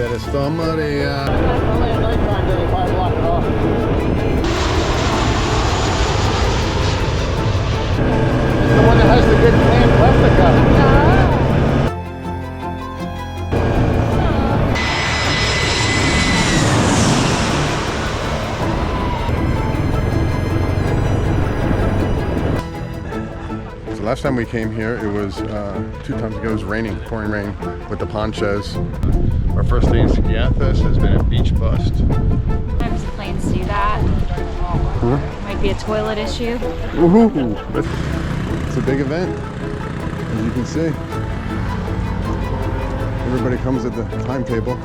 Sto Maria. Only at nighttime did if I block it off. It's the one that has the good clean replica. Last time we came here, it was 2 times ago, it was raining, pouring rain with the ponchos. Our first day in Skiathos has been a beach bust. Sometimes planes do that. Might be a toilet issue. Woohoo! It's a big event, as you can see. Everybody comes at the timetable.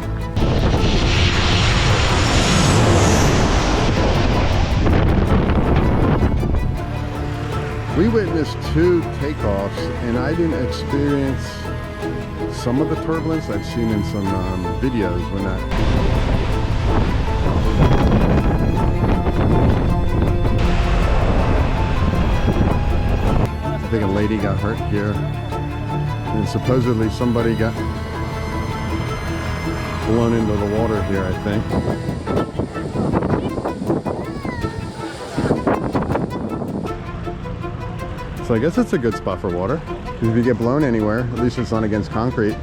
We witnessed 2 takeoffs, and I didn't experience some of the turbulence I've seen in some videos when that. I think a lady got hurt here, and supposedly somebody got blown into the water here, I think. So I guess it's a good spot for water, because if you get blown anywhere, at least it's not against concrete.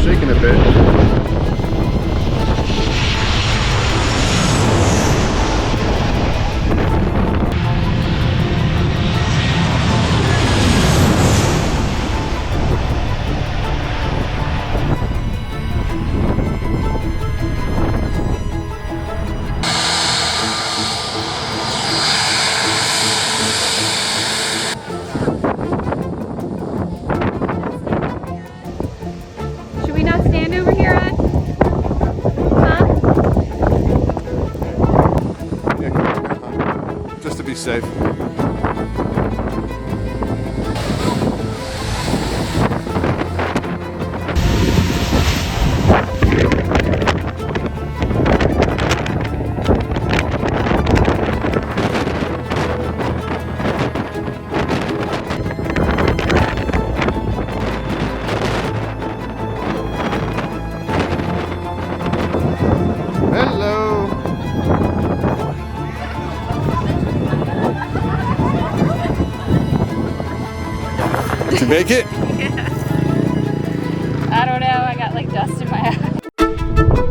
Shaking a bit. Be safe. Did you make it? Yeah. I don't know, I got like dust in my eye.